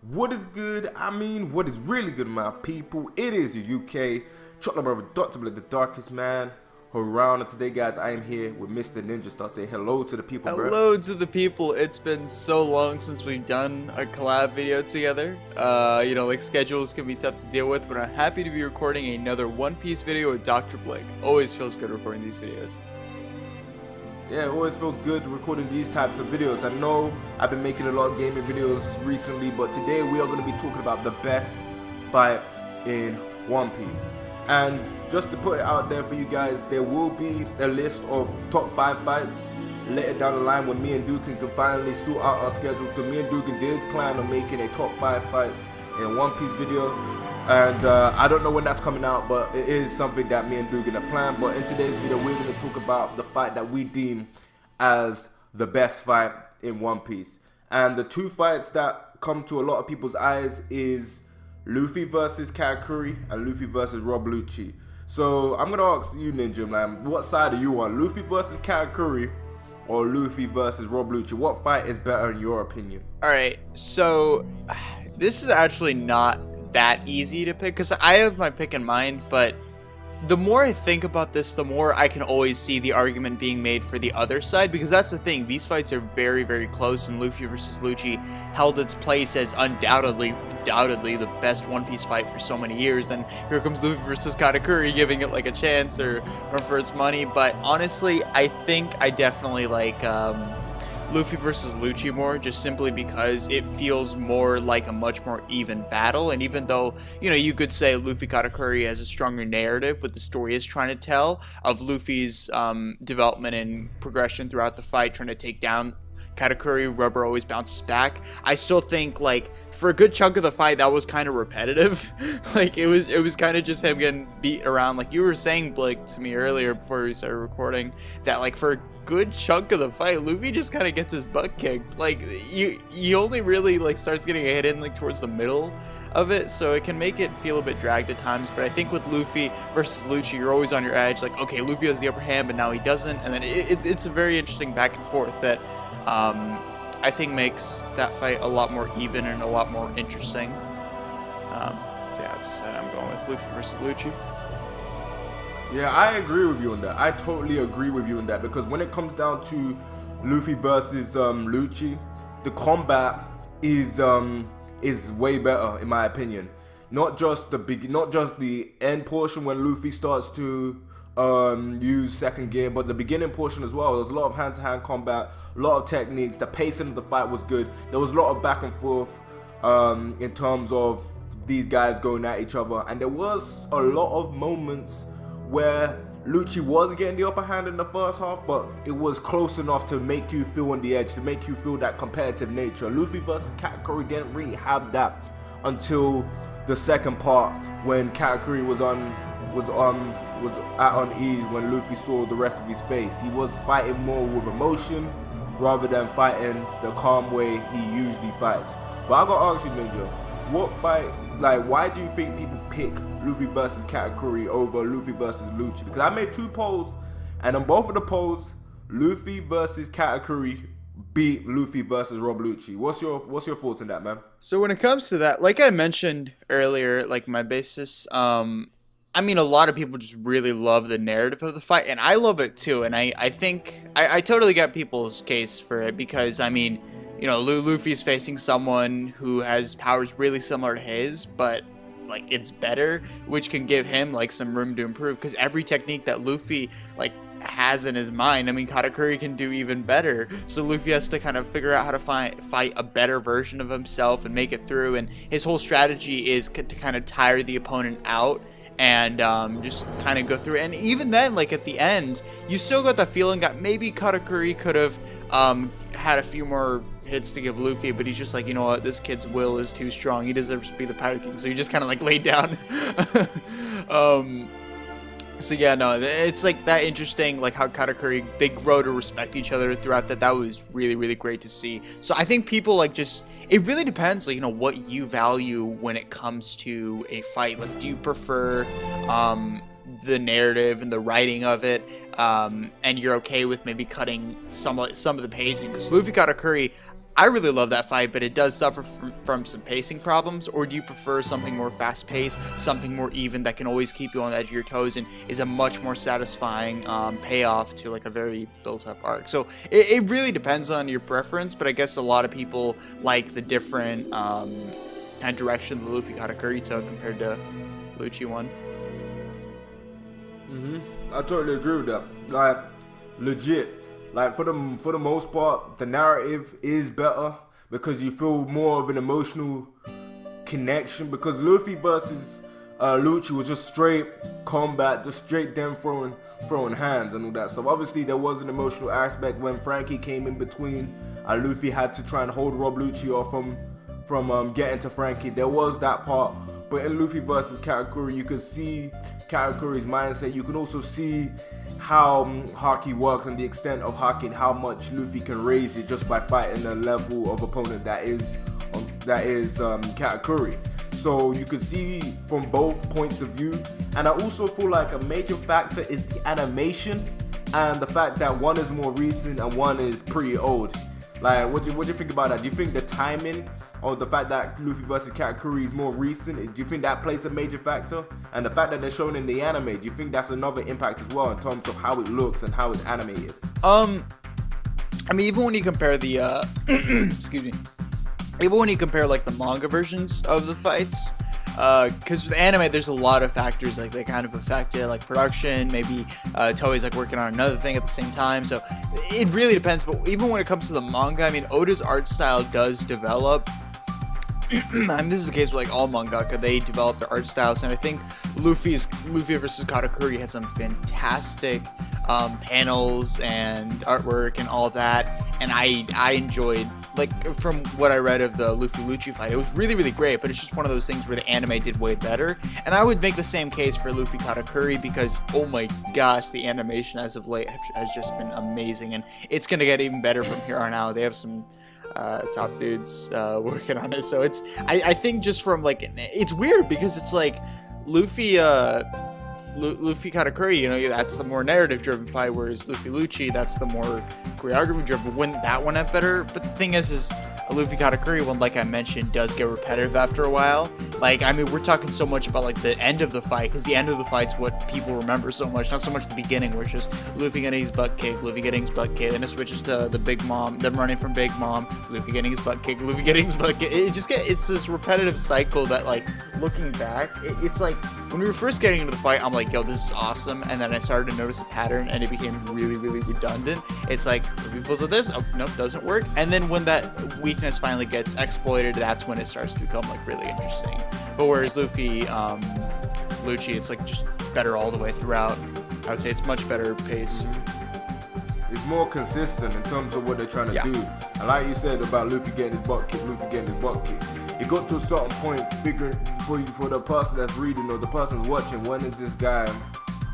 What is good? I mean, what is really good, my people? It is your UK chocolate brother, dr.blick, the darkest man around. And today, guys, I am here with MrNinjaStar. Say hello to the people, bro. Hello to the people. It's been so long since we've done a collab video together. Like schedules can be tough to deal with, but I'm happy to be recording another One Piece video with Dr. Blick. Always feels good recording these videos. Yeah, it always feels good recording these types of videos. I know I've been making a lot of gaming videos recently, but today we are going to be talking about the best fight in One Piece. And just to put it out there for you guys, there will be a list of top 5 fights later down the line when me and Dukin can finally sort out our schedules, because me and Dukin did plan on making a top 5 fights in One Piece video. And I don't know when that's coming out, but it is something that me and Dugan have planned. But in today's video, we're going to talk about the fight that we deem as the best fight in One Piece. And the 2 fights that come to a lot of people's eyes is Luffy versus Katakuri and Luffy versus Rob Lucci. So I'm going to ask you, Ninja, man, what side are you on? Luffy versus Katakuri or Luffy versus Rob Lucci? What fight is better in your opinion? Alright, so this is actually not that easy to pick, because I have my pick in mind, but the more I think about this, the more I can always see the argument being made for the other side, because that's the thing, these fights are very, very close, and Luffy versus Lucci held its place as undoubtedly the best One Piece fight for so many years. Then here comes Luffy versus Katakuri, giving it like a chance or for its money. But honestly, I think I definitely like Luffy versus Lucci more, just simply because it feels more like a much more even battle. And even though, you could say Luffy Katakuri has a stronger narrative with the story is trying to tell of Luffy's development and progression throughout the fight, trying to take down Katakuri, rubber always bounces back. I still think, like, for a good chunk of the fight, that was kind of repetitive. Like, it was kind of just him getting beat around. Like you were saying, Blake, to me earlier before we started recording, that like for a good chunk of the fight, Luffy just kind of gets his butt kicked. Like, he only really like starts getting a hit in like towards the middle of it, so it can make it feel a bit dragged at times. But I think with Luffy versus Lucci, you're always on your edge, like, okay, Luffy has the upper hand, but now he doesn't, and then it's a very interesting back and forth that I think makes that fight a lot more even and a lot more interesting. I'm going with Luffy versus Lucci. Yeah, I agree with you on that. I totally agree with you on that, because when it comes down to Luffy versus Lucci, the combat is way better in my opinion. Not just the end portion when Luffy starts to use second gear, but the beginning portion as well. There's a lot of hand-to-hand combat, a lot of techniques. The pacing of the fight was good. There was a lot of back and forth in terms of these guys going at each other, and there was a lot of moments where Lucci was getting the upper hand in the first half, but it was close enough to make you feel on the edge, to make you feel that competitive nature. Luffy versus Katakuri didn't really have that until the second part, when Katakuri was at unease when Luffy saw the rest of his face. He was fighting more with emotion rather than fighting the calm way he usually fights. But I gotta ask you, Ninja, what fight, like, why do you think people pick Luffy versus Katakuri over Luffy versus Lucci? Because I made 2 polls, and on both of the polls, Luffy versus Katakuri beat Luffy versus Rob Lucci. What's your thoughts on that, man? So when it comes to that, like I mentioned earlier, like my basis, I mean, a lot of people just really love the narrative of the fight, and I love it too. And I think I totally get people's case for it, because I mean, Luffy's facing someone who has powers really similar to his, but like it's better, which can give him like some room to improve, because every technique that Luffy like has in his mind, I mean, Katakuri can do even better. So Luffy has to kind of figure out how to fight a better version of himself and make it through. And his whole strategy is to kind of tire the opponent out and just kind of go through it. And even then, like at the end, you still got the feeling that maybe Katakuri could have had a few more hits to give Luffy, but he's just like, you know what, this kid's will is too strong, he deserves to be the Pirate King, so he just kind of like laid down. So yeah, no, it's like that interesting, like how Katakuri, they grow to respect each other throughout that. That was really, really great to see. So I think people like just, it really depends, like, what you value when it comes to a fight. Like, do you prefer the narrative and the writing of it, and you're okay with maybe cutting some of the pacing? Because Luffy Katakuri, I really love that fight, but it does suffer from some pacing problems. Or do you prefer something more fast-paced, something more even that can always keep you on the edge of your toes and is a much more satisfying payoff to like a very built-up arc? So it really depends on your preference, but I guess a lot of people like the different kind of direction the Luffy Katakuri took compared to Lucci one. I totally agree with that. Like, legit. Like, for the most part, the narrative is better because you feel more of an emotional connection. Because Luffy versus Lucci was just straight combat, just straight them throwing hands and all that stuff. Obviously, there was an emotional aspect when Frankie came in between. Luffy had to try and hold Rob Lucci off from getting to Frankie. There was that part. But in Luffy versus Katakuri, you could see Katakuri's mindset. You can also see how Haki works and the extent of Haki and how much Luffy can raise it just by fighting a level of opponent that is Katakuri. So you can see from both points of view. And I also feel like a major factor is the animation and the fact that one is more recent and one is pretty old. Like, what do you think about that? Do you think the timing or the fact that Luffy versus Katakuri is more recent, do you think that plays a major factor? And the fact that they're shown in the anime, do you think that's another impact as well in terms of how it looks and how it's animated? I mean, even when you compare the excuse me, even when you compare like the manga versions of the fights, because with anime there's a lot of factors like that kind of affect it, like production, maybe Toei's like working on another thing at the same time, so it really depends. But even when it comes to the manga, I mean, Oda's art style does develop. I mean, this is the case with like all mangaka, they develop their art styles, and I think Luffy versus Katakuri had some fantastic panels and artwork and all that, and I enjoyed, like, from what I read of the Luffy Lucci fight, it was really, really great, but it's just one of those things where the anime did way better. And I would make the same case for Luffy Katakuri because, oh my gosh, the animation as of late has just been amazing, and it's gonna get even better from here on out. They have some top dudes working on it, so it's I think just from like, it's weird because it's like Luffy Katakuri, you know, that's the more narrative driven fight, whereas Luffy Lucci, that's the more choreography driven. Wouldn't that one have better? But the thing is a Luffy Katakuri one, like I mentioned, does get repetitive after a while. Like, I mean, we're talking so much about like the end of the fight, because the end of the fight's what people remember so much, not so much the beginning where it's just Luffy getting his butt kicked, Luffy getting his butt kicked, then it switches to the Big Mom, them running from Big Mom, Luffy getting his butt kicked, Luffy getting his butt kicked. It's this repetitive cycle that, like, looking back, it's like when we were first getting into the fight, I'm like, yo, this is awesome, and then I started to notice a pattern and it became really, really redundant. It's like, Luffy pulls with this, oh nope, doesn't work, and then when that weakness finally gets exploited, that's when it starts to become like really interesting. But whereas Luffy Lucci, it's like just better all the way throughout. I would say it's much better paced. It's more consistent in terms of what they're trying to do. And like you said about Luffy getting his butt kicked, it got to a certain point figuring for the person that's reading or the person who's watching, when is this guy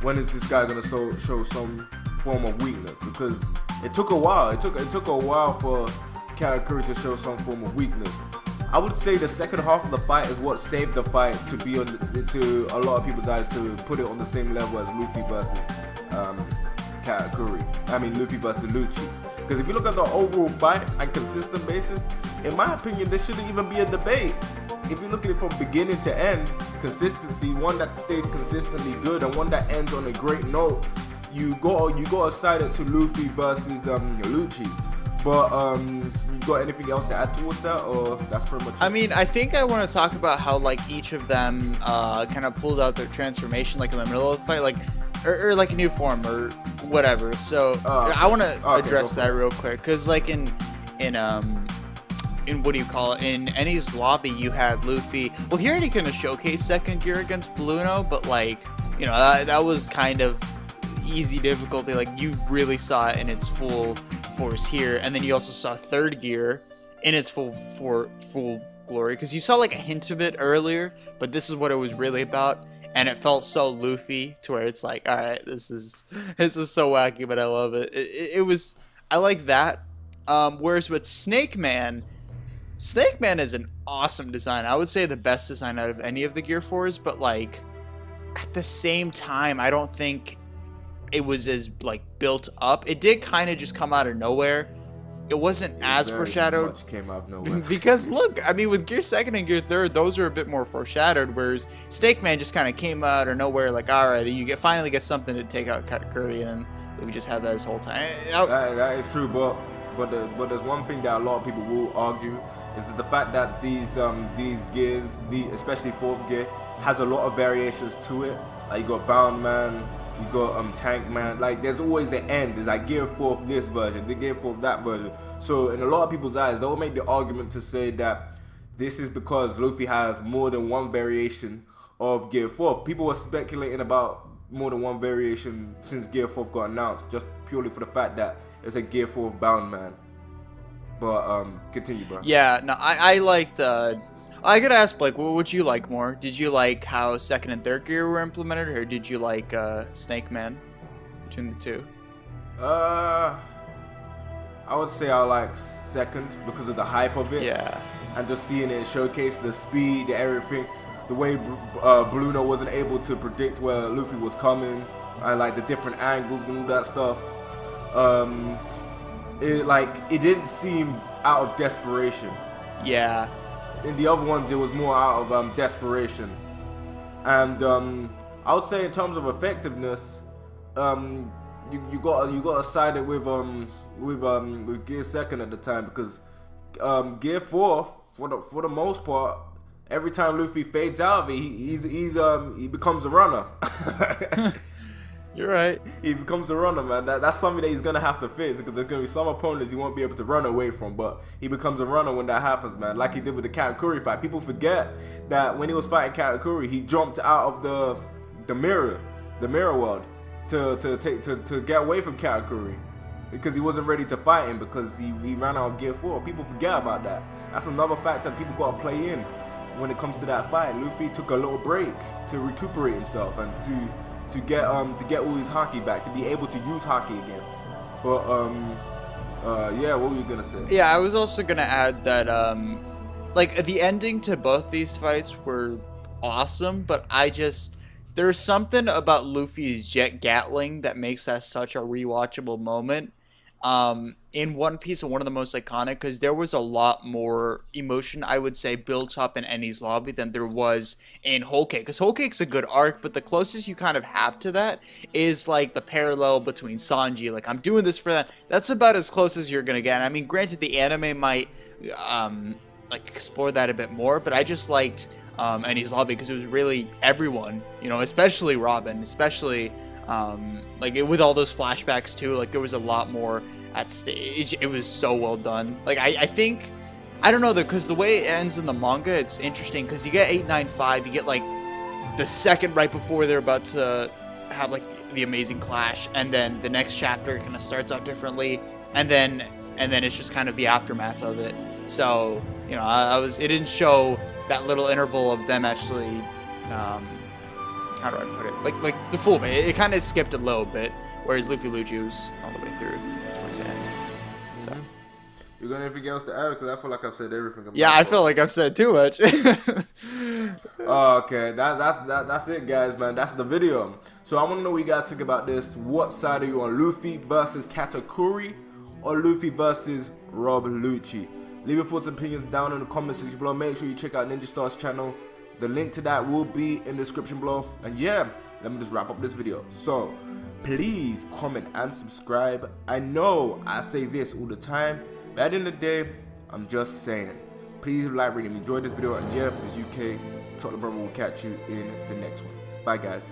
gonna show some form of weakness? Because it took a while. It took a while for Katakuri to show some form of weakness. I would say the second half of the fight is what saved the fight to be to a lot of people's eyes, to put it on the same level as Luffy versus Katakuri. I mean, Luffy versus Lucci. Because if you look at the overall fight on a consistent basis, in my opinion, there shouldn't even be a debate. If you look at it from beginning to end, consistency, one that stays consistently good and one that ends on a great note, you go aside it to Luffy versus Lucci. But you got anything else to add towards that, or that's pretty much it? I mean, I think I want to talk about how like each of them kind of pulled out their transformation like in the middle of the fight, like or like a new form or whatever. So I want to address that real quick, because like in what do you call it? In Eni's lobby, you had Luffy. Well, he already kind of showcased second gear against Blueno, but like, you know, that was kind of easy difficulty. Like, you really saw it in its full force here, and then you also saw third gear in its full glory, because you saw like a hint of it earlier, but this is what it was really about, and it felt so Luffy to where it's like, all right, this is so wacky, but I love it. It was, I like that. Whereas with Snake Man is an awesome design. I would say the best design out of any of the Gear 4s, but like at the same time, I don't think it was as like built up. It did kind of just come out of nowhere, it wasn't as Very foreshadowed. much came out of nowhere. Because look, I mean, with Gear 2nd and Gear 3rd, those are a bit more foreshadowed, whereas Snake Man just kind of came out of nowhere, like, all right, finally get something to take out Katakuri, and then we just had that this whole time. That is true, but there's one thing that a lot of people will argue is that the fact that these gears, especially 4th gear, has a lot of variations to it. Like you got Bound Man, you got Tank Man. Like there's always an end. There's like Gear 4th this version, the Gear 4th that version. So in a lot of people's eyes, they'll make the argument to say that this is because Luffy has more than one variation of Gear 4th. People were speculating about more than one variation since Gear 4th got announced, just purely for the fact that it's a Gear 4th Bound Man. But continue, bro. Yeah, no, I liked. I gotta ask Blake, what would you like more? Did you like how 2nd and 3rd gear were implemented, or did you like Snake Man between the two? I would say I like 2nd because of the hype of it. Yeah. And just seeing it showcase the speed, everything, the way Bruno wasn't able to predict where Luffy was coming, and like the different angles and all that stuff. It didn't seem out of desperation. Yeah. In the other ones, it was more out of desperation. And I would say in terms of effectiveness, you got to side it with Gear 2nd at the time, because Gear 4th for the most part, every time Luffy fades out of it, he becomes a runner. You're right. He becomes a runner, man. That's something that he's gonna have to face, because there's gonna be some opponents he won't be able to run away from, but he becomes a runner when that happens, man. Like he did with the Katakuri fight. People forget that when he was fighting Katakuri, he jumped out of the mirror world to get away from Katakuri, because he wasn't ready to fight him, because he ran out of Gear 4. People forget about that. That's another factor people gotta play in when it comes to that fight. Luffy took a little break to recuperate himself and to get all his haki back, to be able to use haki again. But yeah, what were you gonna say? Yeah, I was also gonna add that like the ending to both these fights were awesome, but there's something about Luffy's jet Gatling that makes that such a rewatchable moment. In One Piece, and one of the most iconic, because there was a lot more emotion, I would say, built up in Enies Lobby than there was in Whole Cake. Because Whole Cake's a good arc, but the closest you kind of have to that is like the parallel between Sanji. Like, I'm doing this for that. That's about as close as you're gonna get. I mean, granted, the anime might like explore that a bit more, but I just liked Enies Lobby because it was really everyone, you know, especially Robin, especially like with all those flashbacks too. Like there was a lot more at stage. It was so well done. Like I think, I don't know, because the way it ends in the manga, it's interesting because you get 895, you get like the second right before they're about to have like the amazing clash, and then the next chapter kind of starts out differently, and then it's just kind of the aftermath of it. So you know, it didn't show that little interval of them actually how do I put it? Like the full bit. It kind of skipped a little bit, whereas Luffy Lucci was all the way through towards the end. So. You got anything else to add? Because I feel like I've said everything. Yeah, I feel like I've said too much. Okay, that's it, guys, man. That's the video. So I want to know what you guys think about this. What side are you on, Luffy versus Katakuri, or Luffy versus Rob Lucci? Leave your thoughts and opinions down in the comment section below. Make sure you check out NinjaStar's channel. The link to that will be in the description below. And yeah, let me just wrap up this video. So please comment and subscribe. I know I say this all the time, but at the end of the day, I'm just saying. Please like, really enjoy this video. And yeah, this UK Chocolate Brother will catch you in the next one. Bye, guys.